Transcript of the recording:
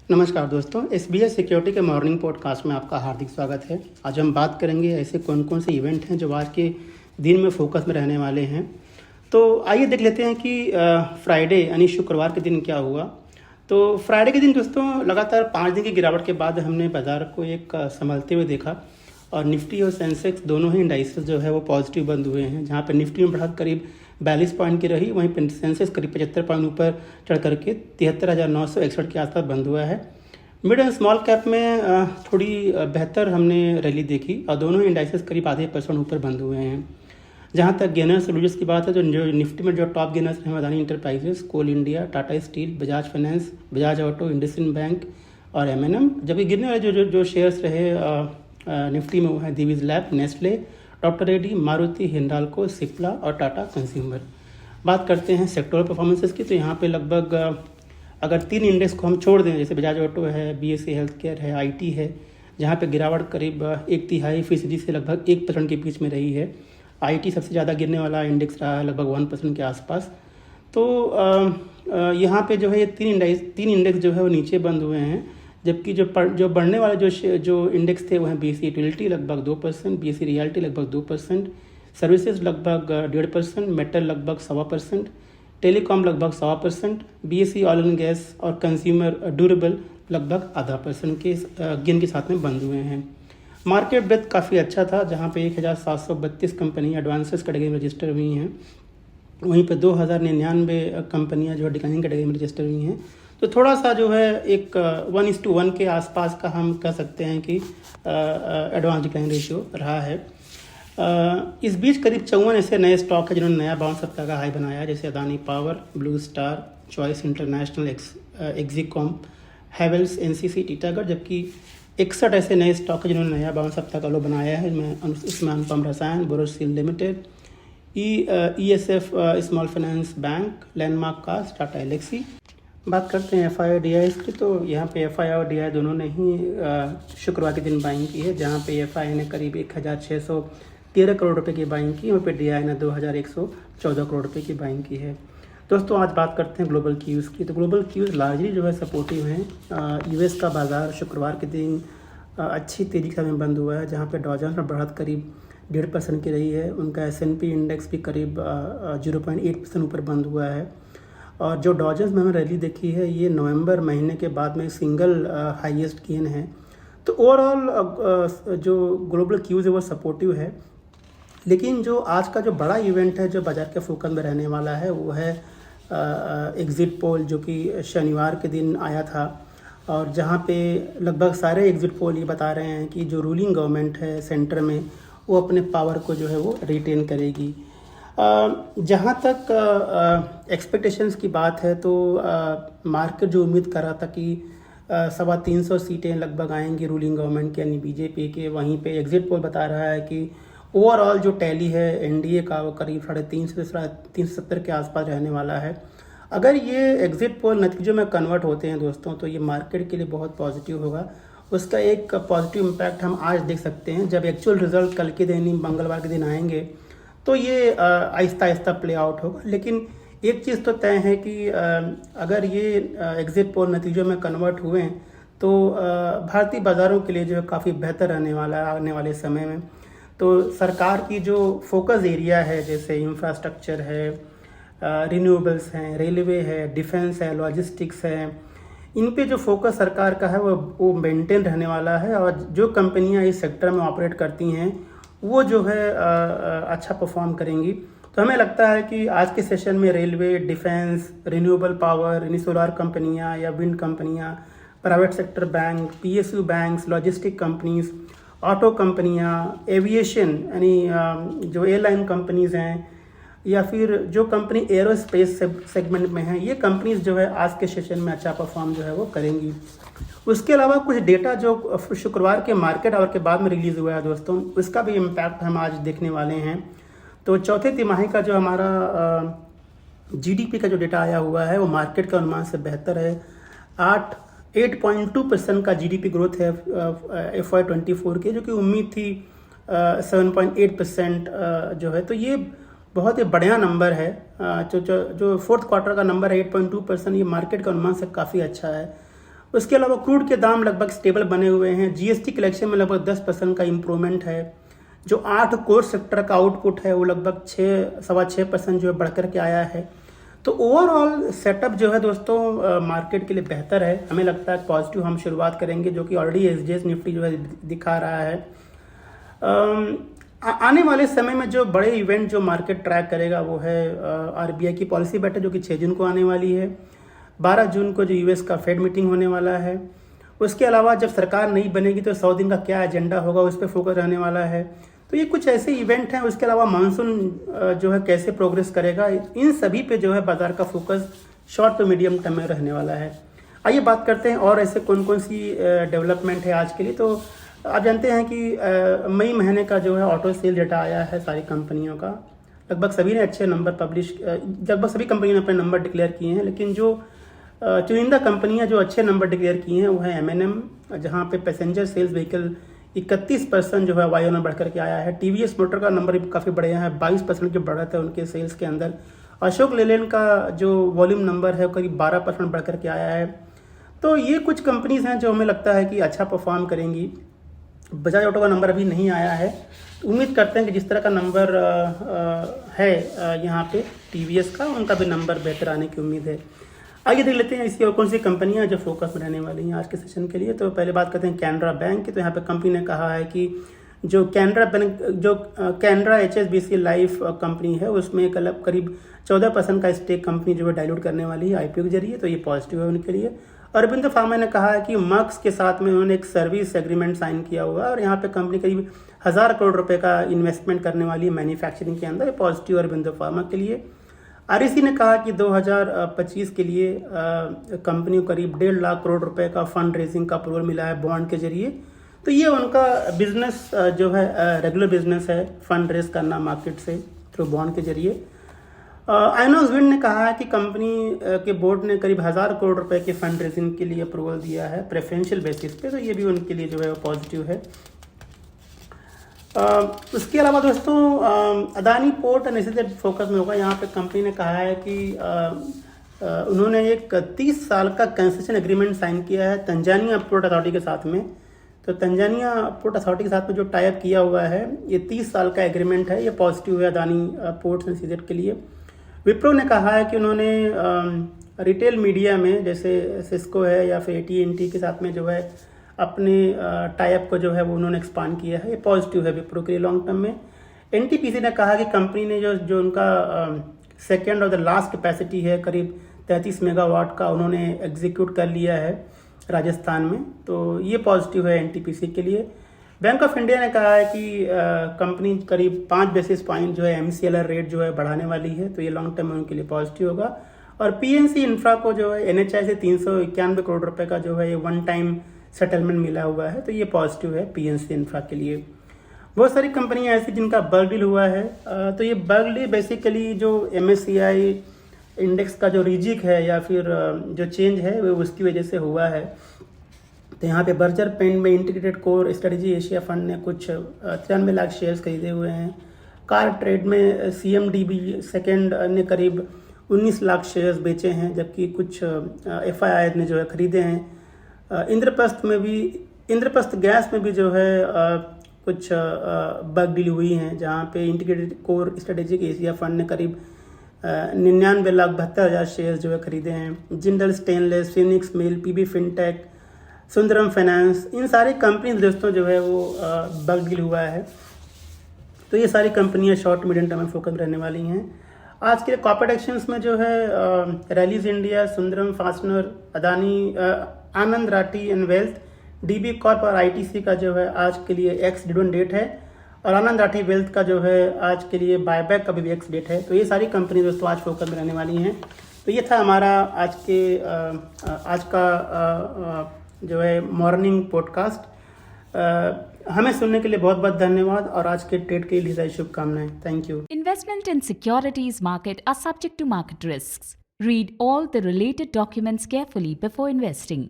नमस्कार दोस्तों, SBS security के मॉर्निंग पॉडकास्ट में आपका हार्दिक स्वागत है। आज हम बात करेंगे ऐसे कौन कौन से इवेंट हैं जो आज के दिन में फोकस में रहने वाले हैं। तो आइए देख लेते हैं कि फ्राइडे यानी शुक्रवार के दिन क्या हुआ। तो फ्राइडे के दिन दोस्तों लगातार 5 दिन की गिरावट के बाद हमने बाज़ार को एक संभलते हुए देखा और निफ्टी और सेंसेक्स दोनों ही इंडाइसेस जो है वो पॉजिटिव बंद हुए हैं। जहाँ पर निफ्टी में बढ़त करीब 42 पॉइंट की रही, वहीं पर सेंसेक्स करीब 75 पॉइंट ऊपर चढ़ करके 73,961 के आसपास बंद हुआ है। मिड एंड स्मॉल कैप में थोड़ी बेहतर हमने रैली देखी और दोनों इंडाइसेस करीब आधे % ऊपर बंद हुए हैं। जहाँ तक गेनर्स लूजर्स की बात है तो जो निफ्टी में जो टॉप गेनर्स हैं Adani Enterprises, Coal India, Tata Steel, Bajaj Finance, Bajaj Auto, IndusInd Bank और एमएनएम। जबकि गिरने वाले जो शेयर्स रहे निफ्टी में वो है Divi's Lab, Nestle, Doctor Reddy, Maruti, Hindalco, Cipla और टाटा कंज्यूमर। बात करते हैं सेक्टोरल परफॉर्मेंसेस की, तो यहाँ पे लगभग अगर 3 इंडेक्स को हम छोड़ दें, जैसे बजाज ऑटो है, बीएसई हेल्थ केयर है, आईटी है, जहाँ पे गिरावट करीब 1/3% से लगभग 1% के बीच में रही है। आईटी सबसे ज़्यादा गिरने वाला इंडेक्स रहा है, लगभग 1% के आसपास। तो यहाँ पे जो है ये 3 इंडेक्स जो है वो नीचे बंद हुए हैं। जबकि जो बढ़ने वाले जो इंडेक्स थे वो हैं बीएसई यूटिलिटी लगभग 2%, बीएसई रियल्टी लगभग 2%, सर्विसेज लगभग 1.5%, मेटल लगभग 1.25%, टेलीकॉम लगभग 1.25%, बीएसई ऑयल एंड गैस और कंज्यूमर ड्यूरेबल लगभग 0.5% के गेन के साथ में बंद हुए हैं। मार्केट ब्रेथ काफ़ी अच्छा था, जहाँ पे 1732 कंपनी एडवांसेस कैटेगरी में रजिस्टर हुई हैं। वहीं पे 2099 कंपनियां जो है डिक्लाइनिंग कैटेगरी में रजिस्टर हुई हैं। तो थोड़ा सा जो है एक 1:1 के आसपास का हम कह सकते हैं कि एडवांस डिक्लाइन रेशियो रहा है। इस बीच करीब 54 ऐसे नए स्टॉक है जिन्होंने नया 52 सप्ताह का हाई बनाया है, जैसे Adani Power, Blue Star, Choice International, Exicom, Havells, NCC, Titagarh. जबकि 61 ऐसे नए स्टॉक है जिन्होंने नया 52 सप्ताह का लो बनाया है। इसमें Anupam Rasayan, Borosil Limited, ESF small finance bank, Landmark कास्ट, टाटा एलेक्सी। बात करते हैं एफआई और डीआई की, तो यहाँ पे एफआई और डीआई दोनों ने ही शुक्रवार के दिन बाइंग की है। जहाँ पे एफआई ने करीब 1613 करोड़ रुपए की बाइंग की, वहाँ पे डीआई ने 2114 करोड़ रुपए की बाइंग की है। दोस्तों आज बात करते हैं ग्लोबल क्यूज़ की। तो ग्लोबल क्यूज़ लार्जली जो है सपोर्टिव हैं। यूएस का बाजार शुक्रवार के दिन अच्छी तेजी का में बंद हुआ है, जहाँ पे डॉ जोन्स में बढ़त करीब 1.5% की रही है। उनका S&P इंडेक्स भी करीब 0.8% ऊपर बंद हुआ है। और जो डॉ जोन्स में हमें रैली देखी है, ये नवंबर महीने के बाद में सिंगल हाईएस्ट गेन है। तो ओवरऑल जो ग्लोबल क्यूज़ है वो सपोर्टिव है। लेकिन जो आज का जो बड़ा इवेंट है जो बाजार के फोकस में रहने वाला है वो है एग्ज़िट पोल, जो कि शनिवार के दिन आया था। और जहाँ पे लगभग सारे एग्ज़िट पोल ये बता रहे हैं कि जो रूलिंग गवर्नमेंट है सेंटर में, वो अपने पावर को जो है वो रिटेन करेगी। जहाँ तक एक्सपेक्टेशंस की बात है तो मार्केट जो उम्मीद कर रहा था कि 350 सीटें लगभग आएंगी रूलिंग गवर्नमेंट के यानी बीजेपी के, वहीं पे एग्ज़िट पोल बता रहा है कि ओवरऑल जो टैली है एनडीए का वो करीब 350 से 370 के आसपास रहने वाला है। अगर ये एग्ज़िट पोल नतीजों में कन्वर्ट होते हैं दोस्तों, तो ये मार्केट के लिए बहुत पॉजिटिव होगा। उसका एक पॉजिटिव इम्पैक्ट हम आज देख सकते हैं। जब एक्चुअल रिजल्ट कल के दिन मंगलवार के दिन आएंगे तो ये आहिस्ता आहिस्ता प्ले आउट होगा। लेकिन एक चीज़ तो तय है कि अगर ये एग्ज़िट पोल नतीजों में कन्वर्ट हुए तो भारतीय बाज़ारों के लिए जो है काफ़ी बेहतर रहने वाला है आने वाले समय में। तो सरकार की जो फोकस एरिया है, जैसे इंफ्रास्ट्रक्चर है, रिन्यूएबल्स हैं, रेलवे है, डिफेंस है, लॉजिस्टिक्स है, इन पे जो फोकस सरकार का है वो मेंटेन रहने वाला है। और जो कंपनियां इस सेक्टर में ऑपरेट करती हैं वो जो है अच्छा परफॉर्म करेंगी। तो हमें लगता है कि आज के सेशन में रेलवे, डिफेंस, रिन्यूएबल पावर यानी सोलार कंपनियां या विंड कंपनियां, private sector bank, PSU banks, logistic companies, auto कंपनियां, एविएशन यानी जो एयरलाइन कंपनीज़ हैं, या फिर जो कंपनी एरोस्पेस सेगमेंट में है, ये कंपनीज जो है आज के सेशन में अच्छा परफॉर्म जो है वो करेंगी। उसके अलावा कुछ डेटा जो शुक्रवार के मार्केट आवर के बाद में रिलीज़ हुआ है दोस्तों, उसका भी इम्पैक्ट हम आज देखने वाले हैं। तो चौथे तिमाही का जो हमारा जीडीपी का जो डेटा आया हुआ है वो मार्केट के अनुमान से बेहतर है। 8.2% का जीडीपी ग्रोथ है FY24 के, जो कि उम्मीद थी 7.8% जो है। तो ये बहुत ही बढ़िया नंबर है। जो फोर्थ क्वार्टर का नंबर है 8.2%, ये मार्केट के अनुमान से काफ़ी अच्छा है। उसके अलावा क्रूड के दाम लगभग स्टेबल बने हुए हैं। जीएसटी कलेक्शन में लगभग 10% का इम्प्रूवमेंट है। जो 8 कोर सेक्टर का आउटपुट है वो लगभग 6.25% जो है बढ़कर के आया है। तो ओवरऑल सेटअप जो है दोस्तों मार्केट के लिए बेहतर है। हमें लगता है पॉजिटिव हम शुरुआत करेंगे, जो कि ऑलरेडी एसजीएस निफ्टी जो है दिखा रहा है। आने वाले समय में जो बड़े इवेंट जो मार्केट ट्रैक करेगा वो है आरबीआई की पॉलिसी बैठक, जो कि 6 जून को आने वाली है। 12 जून को जो यूएस का फेड मीटिंग होने वाला है। उसके अलावा जब सरकार नहीं बनेगी तो 100 दिन का क्या एजेंडा होगा, उस पर फोकस रहने वाला है। तो ये कुछ ऐसे इवेंट हैं। उसके अलावा मानसून जो है कैसे प्रोग्रेस करेगा, इन सभी पे जो है बाजार का focus short to medium term में रहने वाला है। आइए बात करते हैं और ऐसे कौन कौन सी डेवलपमेंट है आज के लिए। तो आप जानते हैं कि मई महीने का जो है ऑटो सेल डेटा आया है सारी कंपनियों का। लगभग सभी ने अच्छे नंबर लगभग सभी कंपनियों ने अपने नंबर डिक्लेयर किए हैं, लेकिन जो चुनिंदा कंपनियां जो अच्छे नंबर डिक्लेयर की हैं वो है एमएनएम, जहां पे पैसेंजर सेल्स व्हीकल 31% जो है वाई में बढ़ करके आया है। टीवीएस मोटर का नंबर भी काफ़ी बढ़िया है, 22% की बढ़त है उनके सेल्स के अंदर। अशोक लेलैंड का जो वॉल्यूम नंबर है करीब 12% बढ़ करके आया है। तो ये कुछ कंपनीज हैं जो हमें लगता है कि अच्छा परफॉर्म करेंगी। बजाज ऑटो का नंबर अभी नहीं आया है, तो उम्मीद करते हैं कि जिस तरह का नंबर है यहाँ पे टीवीएस का, उनका भी नंबर बेहतर आने की उम्मीद है। आइए देख लेते हैं इसकी और कौन सी कंपनियां जो फोकस में रहने वाली हैं आज के सेशन के लिए। तो पहले बात करते हैं कैनरा बैंक की। तो यहाँ पे कंपनी ने कहा है कि जो कैनरा बैंक जो कैनरा एचएसबीसी लाइफ कंपनी है उसमें करीब 14% का स्टेक कंपनी जो है डाइल्यूट करने वाली है आईपीओ के जरिए। तो ये पॉजिटिव है उनके लिए। अरविंद फार्मा ने कहा है कि मर्क्स के साथ में उन्होंने एक सर्विस एग्रीमेंट साइन किया हुआ है और यहाँ पे कंपनी करीब 1000 करोड़ रुपए का इन्वेस्टमेंट करने वाली है मैन्युफैक्चरिंग के अंदर। पॉजिटिव अरविंद फार्मा के लिए। आरईसी ने कहा कि 2025 के लिए कंपनी को करीब 1.5 लाख करोड़ रुपए का फंड रेजिंग का अप्रूवल मिला है बॉन्ड के जरिए। तो ये उनका बिजनेस जो है रेगुलर बिजनेस है, फंड रेज करना मार्केट से थ्रू बॉन्ड के जरिए। आइनोज विंड ने कहा है कि कंपनी के बोर्ड ने करीब 1000 करोड़ रुपए के फंड रेजिंग के लिए अप्रूवल दिया है प्रेफरेंशियल बेसिस पे। तो ये भी उनके लिए जो है पॉजिटिव है। उसके अलावा दोस्तों Adani port and SEZ focus में होगा। यहाँ पे कंपनी ने कहा है कि उन्होंने एक 30 साल का कंसेशन एग्रीमेंट साइन किया है तंजानिया पोर्ट अथॉरिटी के साथ में। तो तंजानिया पोर्ट अथॉरिटी के साथ में जो टाई अप किया हुआ है ये 30 साल का एग्रीमेंट है। ये पॉजिटिव है अदानी पोर्ट्स एंड एसईजेड के लिए। विप्रो ने कहा है कि उन्होंने रिटेल मीडिया में जैसे सिस्को है या फिर AT&T के साथ में जो है अपने टाई अप को जो है वो उन्होंने एक्सपांड किया है। ये पॉजिटिव है विप्रो के लिए लॉन्ग टर्म में। एनटीपीसी ने कहा कि कंपनी ने जो उनका सेकेंड और द लास्ट कैपेसिटी है करीब 33 मेगावाट का उन्होंने एग्जीक्यूट कर लिया है राजस्थान में। तो ये पॉजिटिव है एनटीपीसी के लिए। बैंक ऑफ इंडिया ने कहा है कि कंपनी करीब 5 बेसिस पॉइंट जो है MCLR रेट जो है बढ़ाने वाली है। तो ये लॉन्ग टर्म में उनके लिए पॉजिटिव होगा। और पीएनसी इंफ्रा को जो है NHI से 391 करोड़ रुपए का जो है ये वन टाइम सेटलमेंट मिला हुआ है। तो ये पॉजिटिव है पीएनसी इंफ्रा के लिए। बहुत सारी कंपनियां ऐसी जिनका बल्क डील हुआ है। तो ये बल्क डील बेसिकली जो MSCI इंडेक्स का जो रिजिक है या फिर जो चेंज है वो उसकी वजह से हुआ है। तो यहाँ पे बर्जर पेंट में integrated core strategy Asia fund ने कुछ 93 लाख शेयर्स खरीदे हुए हैं। कार ट्रेड में CMDB सेकेंड ने करीब 19 लाख शेयर्स बेचे हैं, जबकि कुछ FII ने जो है खरीदे हैं। इंद्रप्रस्थ गैस में भी जो है कुछ बग डील हुई हैं, जहाँ पे integrated core strategic Asia fund ने करीब 99,72,000 शेयर्स जो है खरीदे हैं। जिंदल स्टेनलेस, फिनिक्स मिल, PB फिनटेक, सुंदरम फाइनेंस, इन सारी कंपनी दोस्तों जो है वो बग डील हुआ है। तो ये सारी कंपनियां शॉर्ट मीडियम टर्म में फोकस रहने वाली हैं। आज के कॉर्पोरेट एक्शंस में जो है rallies India, Sundaram fastener, Adani, Anand Rathi and wealth, DB Corp और ITC का जो है आज के लिए एक्स डिविडेंड डेट है। और आनंद राठी वेल्थ का जो है आज के लिए बायबैक का भी एक्स डेट है। तो ये सारी कंपनी दोस्तों आज फोकस में रहने वाली हैं। तो ये था हमारा आज का जो है मॉर्निंग पॉडकास्ट। हमें सुनने के लिए बहुत बहुत धन्यवाद और आज के ट्रेड के लिए शुभकामनाएं। Thank you. Investment in securities market are subject to market risks. Read all the related documents carefully before investing.